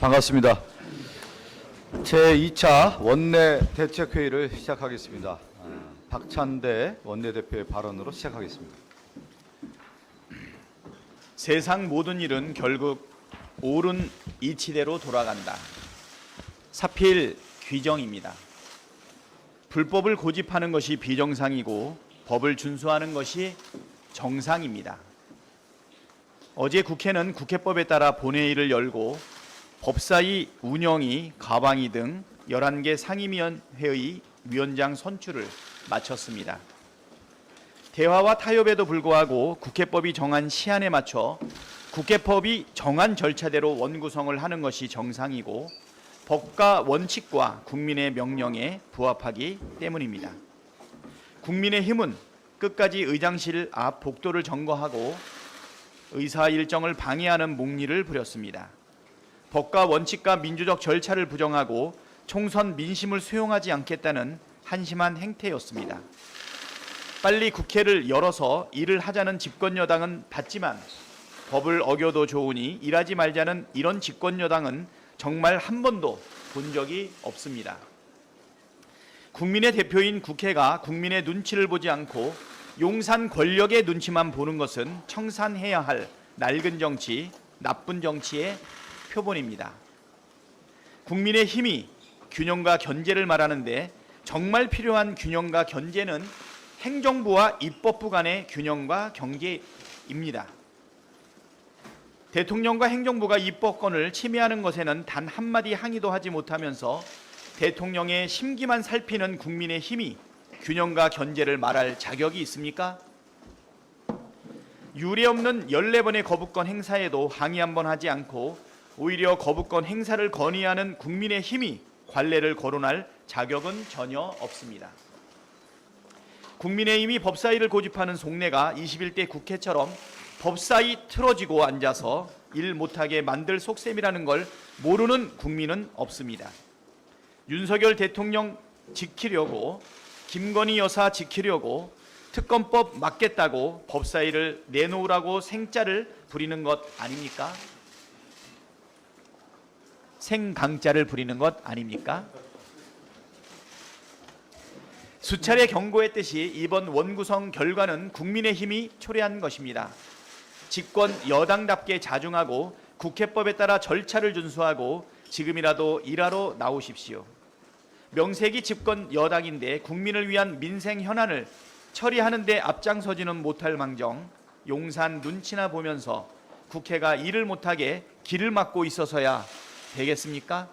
반갑습니다. 제2차 원내대책회의를 시작하겠습니다. 박찬대 원내대표의 발언으로 시작하겠습니다. 세상 모든 일은 결국 옳은 이치대로 돌아간다. 사필 규정입니다. 불법을 고집하는 것이 비정상이고 법을 준수하는 것이 정상입니다. 어제 국회는 국회법에 따라 본회의를 열고 법사위 운영위, 가방위 등 11개 상임위원회의 위원장 선출을 마쳤습니다. 대화와 타협에도 불구하고 국회법이 정한 시한에 맞춰 국회법이 정한 절차대로 원구성을 하는 것이 정상이고 법과 원칙과 국민의 명령에 부합하기 때문입니다. 국민의힘은 끝까지 의장실 앞 복도를 점거하고 의사 일정을 방해하는 목리를 부렸습니다. 법과 원칙과 민주적 절차를 부정하고 총선 민심을 수용하지 않겠다는 한심한 행태였습니다. 빨리 국회를 열어서 일을 하자는 집권여당은 봤지만 법을 어겨도 좋으니 일하지 말자는 이런 집권여당은 정말 한 번도 본 적이 없습니다. 국민의 대표인 국회가 국민의 눈치를 보지 않고 용산 권력의 눈치만 보는 것은 청산해야 할 낡은 정치, 나쁜 정치의 표본입니다. 국민의 힘이 균형과 견제를 말하는데 정말 필요한 균형과 견제는 행정부와 입법부 간의 균형과 경계입니다. 대통령과 행정부가 입법권을 침해하는 것에는 단 한마디 항의도 하지 못하면서 대통령의 심기만 살피는 국민의 힘이 균형과 견제를 말할 자격이 있습니까? 유례없는 14번의 거부권 행사에도 항의 한번 하지 않고 오히려 거부권 행사를 건의하는 국민의 힘이 관례를 거론할 자격은 전혀 없습니다. 국민의힘이 법사위를 고집하는 속내가 21대 국회처럼 법사위 틀어지고 앉아서 일 못하게 만들 속셈이라는 걸 모르는 국민은 없습니다. 윤석열 대통령 지키려고, 김건희 여사 지키려고 특검법 막겠다고 법사위를 내놓으라고 생짜를 부리는 것 아닙니까? 생강짜를 부리는 것 아닙니까? 수차례 경고했듯이 이번 원구성 결과는 국민의힘이 초래한 것입니다. 집권 여당답게 자중하고 국회법에 따라 절차를 준수하고 지금이라도 일하러 나오십시오. 명색이 집권 여당인데 국민을 위한 민생 현안을 처리하는 데 앞장서지는 못할 망정 용산 눈치나 보면서 국회가 일을 못하게 길을 막고 있어서야 되겠습니까?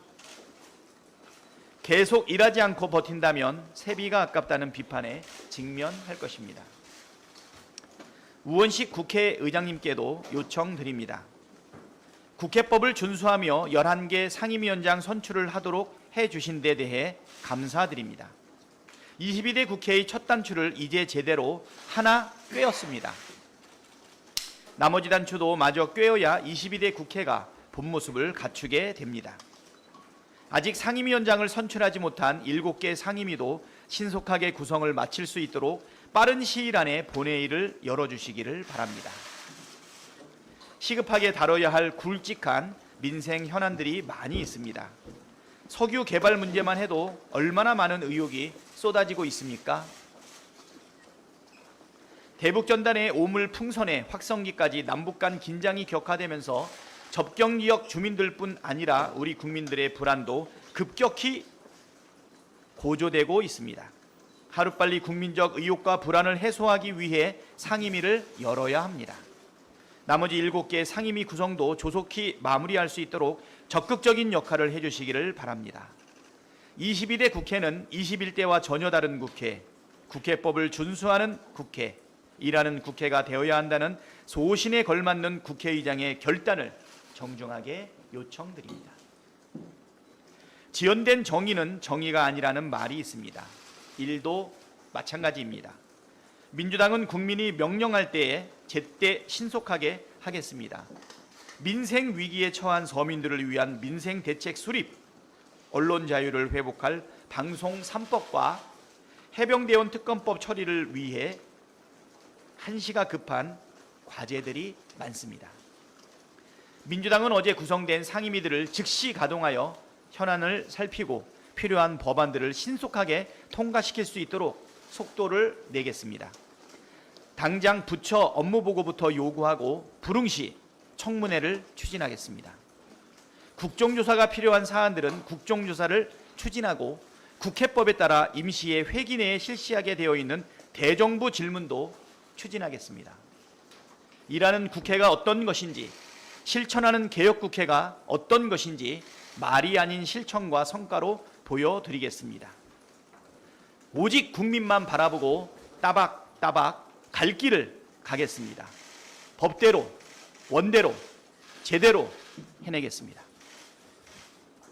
계속 일하지 않고 버틴다면 세비가 아깝다는 비판에 직면할 것입니다. 우원식 국회의장님께도 요청드립니다. 국회법을 준수하며 11개 상임위원장 선출을 하도록 해주신 데 대해 감사드립니다. 22대 국회의 첫 단추를 이제 제대로 하나 꿰었습니다. 나머지 단추도 마저 꿰어야 22대 국회가 본 모습을 갖추게 됩니다. 아직 상임위원장을 선출하지 못한 7개 상임위도 신속하게 구성을 마칠 수 있도록 빠른 시일 안에 본회의를 열어주시기를 바랍니다. 시급하게 다뤄야 할 굵직한 민생 현안들이 많이 있습니다. 석유 개발 문제만 해도 얼마나 많은 의혹이 쏟아지고 있습니까? 대북전단의 오물 풍선에 확성기까지 남북 간 긴장이 격화되면서 접경지역 주민들뿐 아니라 우리 국민들의 불안도 급격히 고조되고 있습니다. 하루빨리 국민적 의혹과 불안을 해소하기 위해 상임위를 열어야 합니다. 나머지 7개 상임위 구성도 조속히 마무리할 수 있도록 적극적인 역할을 해주시기를 바랍니다. 22대 국회는 21대와 전혀 다른 국회, 국회법을 준수하는 국회, 일하는 국회가 되어야 한다는 소신에 걸맞는 국회의장의 결단을 정중하게 요청드립니다. 지연된 정의는 정의가 아니라는 말이 있습니다. 일도 마찬가지입니다. 민주당은 국민이 명령할 때에 제때 신속하게 하겠습니다. 민생 위기에 처한 서민들을 위한 민생 대책 수립, 언론 자유를 회복할 방송 3법과 해병대원 특검법 처리를 위해 한시가 급한 과제들이 많습니다. 민주당은 어제 구성된 상임위들을 즉시 가동하여 현안을 살피고 필요한 법안들을 신속하게 통과시킬 수 있도록 속도를 내겠습니다. 당장 부처 업무보고부터 요구하고 불응시 청문회를 추진하겠습니다. 국정조사가 필요한 사안들은 국정조사를 추진하고 국회법에 따라 임시의 회기 내에 실시하게 되어 있는 대정부 질문도 추진하겠습니다. 일하는 국회가 어떤 것인지, 실천하는 개혁국회가 어떤 것인지 말이 아닌 실천과 성과로 보여드리겠습니다. 오직 국민만 바라보고 따박따박 갈 길을 가겠습니다. 법대로, 원대로, 제대로 해내겠습니다.